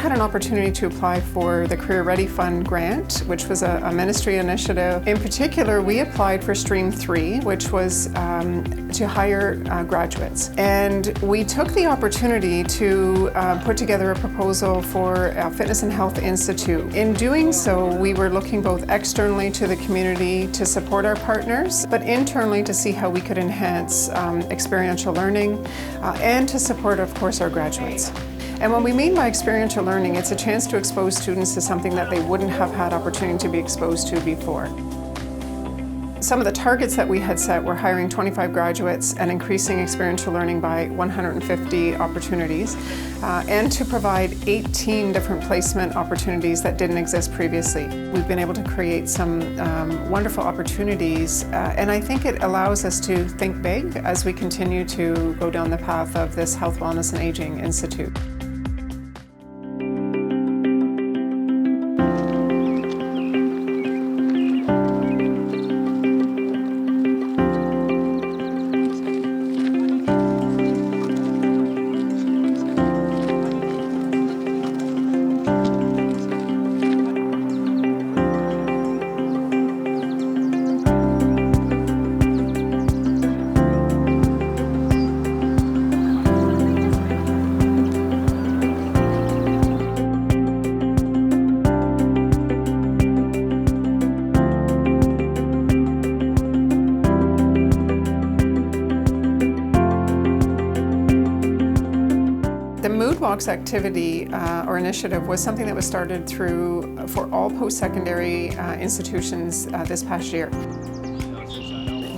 had an opportunity to apply for the Career Ready Fund grant, which was a ministry initiative. In particular, we applied for Stream 3, which was to hire graduates. And we took the opportunity to put together a proposal for a Fitness and Health Institute. In doing so, we were looking both externally to the community to support our partners, but internally to see how we could enhance experiential learning and to support, of course, our graduates. And what we mean by experiential learning, it's a chance to expose students to something that they wouldn't have had opportunity to be exposed to before. Some of the targets that we had set were hiring 25 graduates and increasing experiential learning by 150 opportunities, and to provide 18 different placement opportunities that didn't exist previously. We've been able to create some wonderful opportunities, and I think it allows us to think big as we continue to go down the path of this Health, Wellness and Aging Institute. The Mood Walks activity or initiative was something that was started for all post-secondary institutions this past year.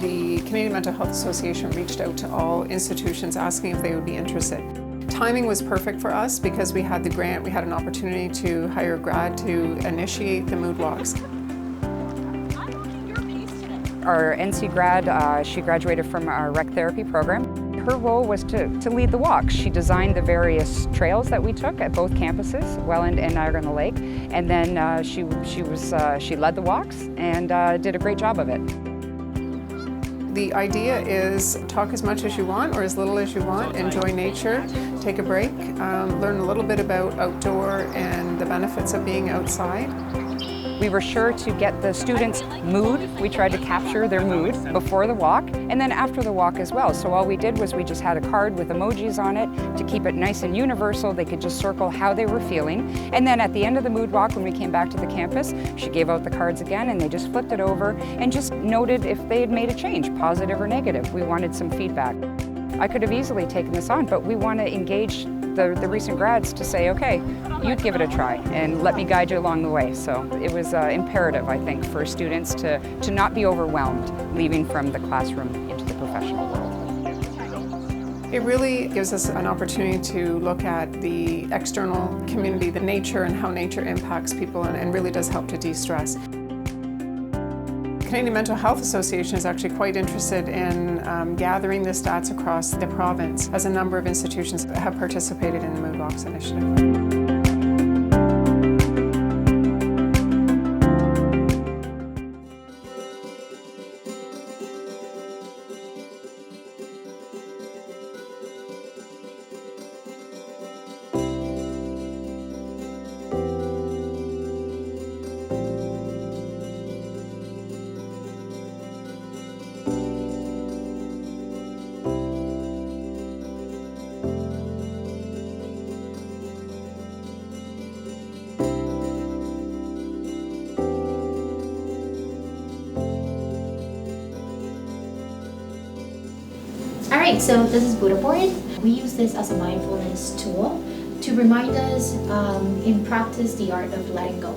The Canadian Mental Health Association reached out to all institutions asking if they would be interested. Timing was perfect for us because we had the grant, we had an opportunity to hire a grad to initiate the Mood Walks. Our NC grad, she graduated from our rec therapy program. Her role was to lead the walk. She designed the various trails that we took at both campuses, Welland and Niagara-on-the-Lake, and then she led the walks and did a great job of it. The idea is talk as much as you want or as little as you want, enjoy nature, take a break, learn a little bit about outdoor and the benefits of being outside. We were sure to get the students' mood. We tried to capture their mood before the walk and then after the walk as well. So all we did was we just had a card with emojis on it to keep it nice and universal. They could just circle how they were feeling. And then at the end of the mood walk, when we came back to the campus, she gave out the cards again and they just flipped it over and just noted if they had made a change, positive or negative. We wanted some feedback. I could have easily taken this on, but we want to engage the recent grads to say, okay, you give it a try and let me guide you along the way. So it was imperative, I think, for students to not be overwhelmed leaving from the classroom into the professional world. It really gives us an opportunity to look at the external community, the nature and how nature impacts people and really does help to de-stress. The Canadian Mental Health Association is actually quite interested in gathering the stats across the province, as a number of institutions have participated in the Mood Walks initiative. Alright, so this is Buddha Board. We use this as a mindfulness tool to remind us in practice the art of letting go.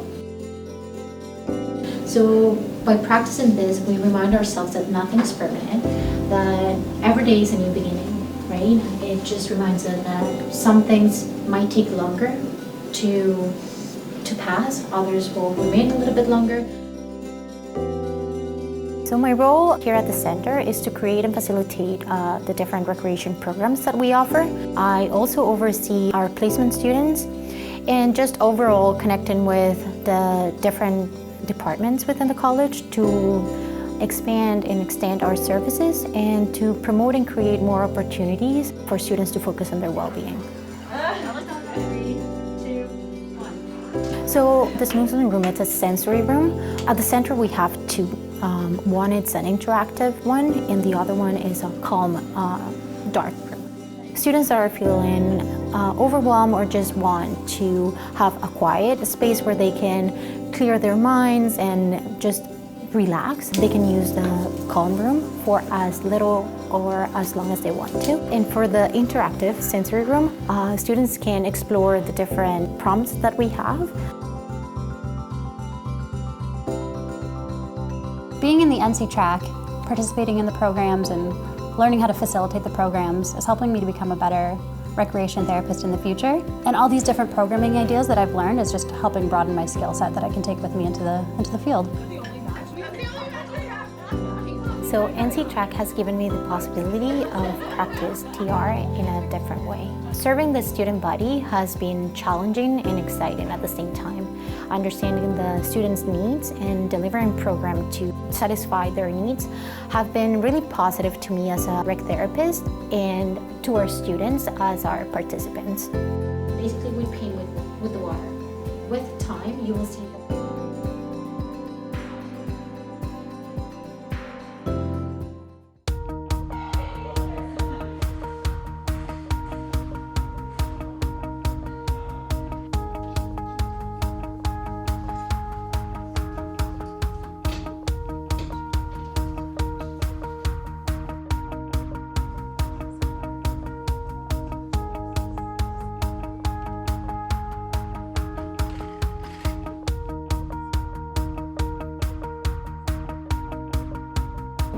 So by practicing this, we remind ourselves that nothing is permanent, that every day is a new beginning, right? It just reminds us that some things might take longer to pass, others will remain a little bit longer. So my role here at the center is to create and facilitate the different recreation programs that we offer. I also oversee our placement students and just overall connecting with the different departments within the college to expand and extend our services and to promote and create more opportunities for students to focus on their well-being. 3, 2, So the Snoozing room, it's a sensory room. At the center we have two. One is an interactive one, and the other one is a calm, dark room. Students that are feeling overwhelmed or just want to have a quiet space where they can clear their minds and just relax, they can use the calm room for as little or as long as they want to. And for the interactive sensory room, students can explore the different prompts that we have. Being in the NC track, participating in the programs and learning how to facilitate the programs is helping me to become a better recreation therapist in the future. And all these different programming ideas that I've learned is just helping broaden my skill set that I can take with me into the field. So NC Track has given me the possibility of practice TR in a different way. Serving the student body has been challenging and exciting at the same time. Understanding the students' needs and delivering program to satisfy their needs have been really positive to me as a rec therapist and to our students as our participants. Basically, we paint with the water. With time, you will see that.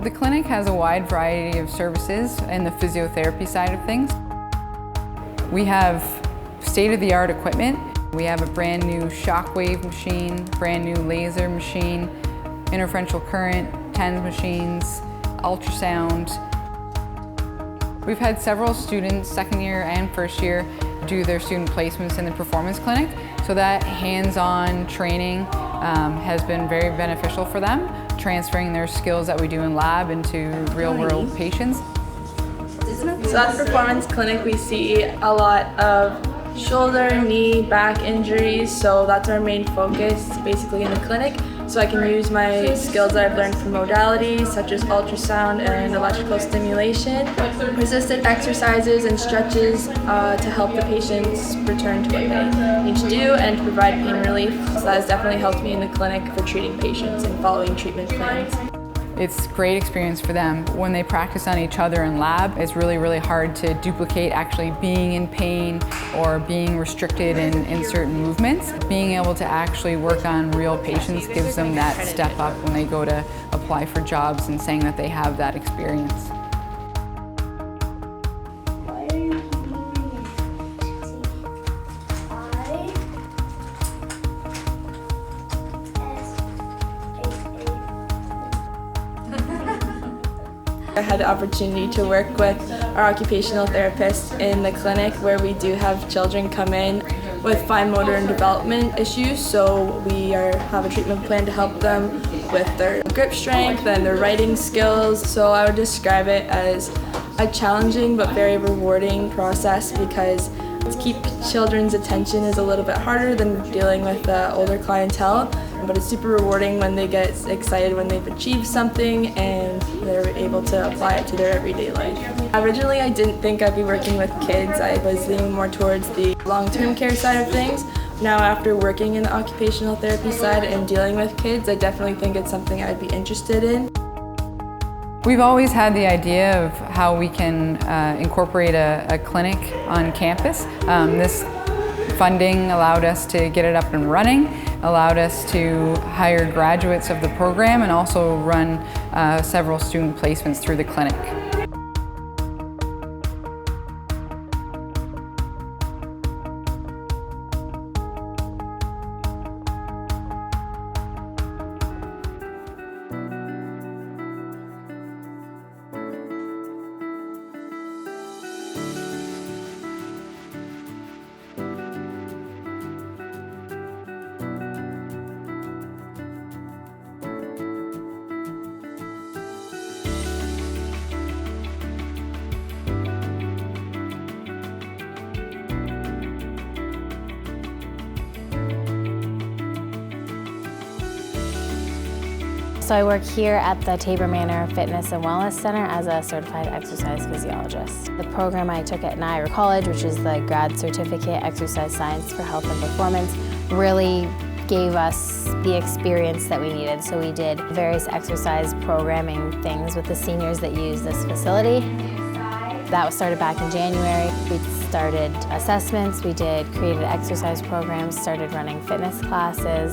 The clinic has a wide variety of services in the physiotherapy side of things. We have state-of-the-art equipment. We have a brand new shockwave machine, brand new laser machine, interferential current, TENS machines, ultrasound. We've had several students, second year and first year, do their student placements in the performance clinic. So that hands-on training has been very beneficial for them, transferring their skills that we do in lab into real-world patients. So at the performance clinic, we see a lot of shoulder, knee, back injuries, so that's our main focus basically in the clinic. So I can use my skills that I've learned from modalities such as ultrasound and electrical stimulation, resistant exercises and stretches to help the patients return to what they need to do and to provide pain relief. So that has definitely helped me in the clinic for treating patients and following treatment plans. It's a great experience for them. When they practice on each other in lab, it's really, really hard to duplicate actually being in pain or being restricted in certain movements. Being able to actually work on real patients gives them that step up when they go to apply for jobs and saying that they have that experience. I had the opportunity to work with our occupational therapist in the clinic where we do have children come in with fine motor and development issues, so we have a treatment plan to help them with their grip strength and their writing skills. So I would describe it as a challenging but very rewarding process because to keep children's attention is a little bit harder than dealing with older clientele, but it's super rewarding when they get excited when they've achieved something and they're able to apply it to their everyday life. Originally, I didn't think I'd be working with kids. I was leaning more towards the long-term care side of things. Now, after working in the occupational therapy side and dealing with kids, I definitely think it's something I'd be interested in. We've always had the idea of how we can incorporate a clinic on campus. This funding allowed us to get it up and running, allowed us to hire graduates of the program and also run several student placements through the clinic. So I work here at the Tabor Manor Fitness and Wellness Center as a certified exercise physiologist. The program I took at Niagara College, which is the grad certificate exercise science for health and performance, really gave us the experience that we needed. So we did various exercise programming things with the seniors that use this facility. That was started back in January. We started assessments, we created exercise programs, started running fitness classes.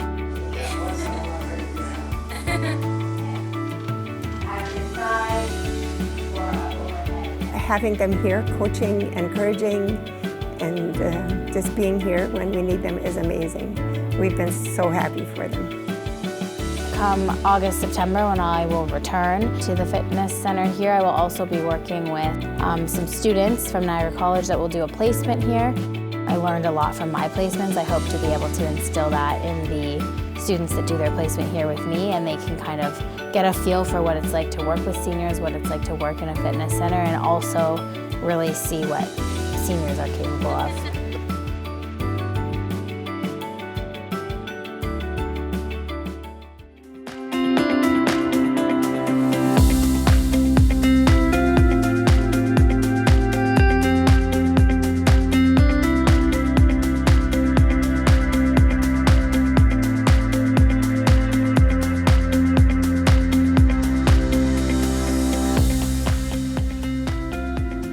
Having them here, coaching, encouraging, and just being here when we need them is amazing. We've been so happy for them. Come August, September, when I will return to the fitness center here, I will also be working with some students from Niagara College that will do a placement here. I learned a lot from my placements. I hope to be able to instill that in the students that do their placement here with me, and they can kind of get a feel for what it's like to work with seniors, what it's like to work in a fitness center, and also really see what seniors are capable of.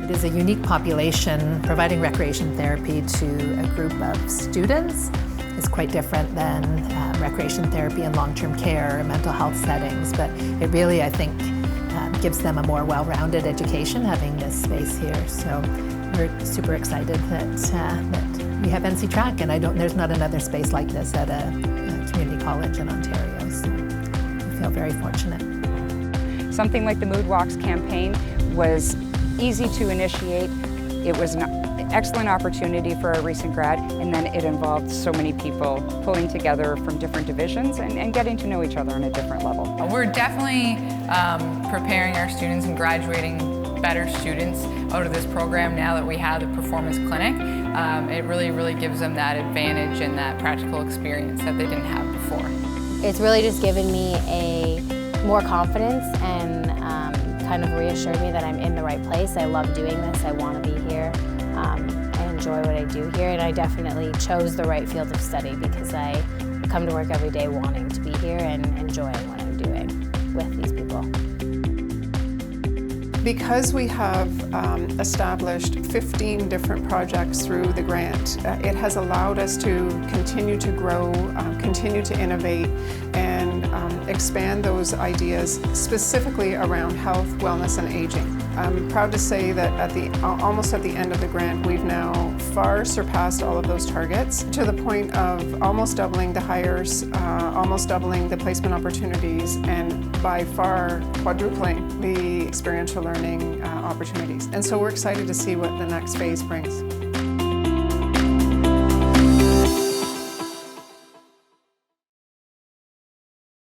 It is a unique population providing recreation therapy to a group of students. It's quite different than recreation therapy in long-term care or mental health settings, but it really, I think, gives them a more well-rounded education having this space here. So we're super excited that we have NC Track, and there's not another space like this at a community college in Ontario, so we feel very fortunate. Something like the Mood Walks campaign was easy to initiate. It was an excellent opportunity for a recent grad, and then it involved so many people pulling together from different divisions and getting to know each other on a different level. We're definitely preparing our students and graduating better students out of this program now that we have the performance clinic. It really gives them that advantage and that practical experience that they didn't have before. It's really just given me more confidence and kind of reassured me that I'm in the right place. I love doing this. I want to be here. I enjoy what I do here, and I definitely chose the right field of study because I come to work every day wanting to be here and enjoying what I'm doing with these people. Because we have established 15 different projects through the grant, it has allowed us to continue to grow, continue to innovate, and expand those ideas specifically around health, wellness, and aging. I'm proud to say that almost at the end of the grant, we've now far surpassed all of those targets to the point of almost doubling the hires, almost doubling the placement opportunities, and by far quadrupling the experiential learning opportunities. And so we're excited to see what the next phase brings.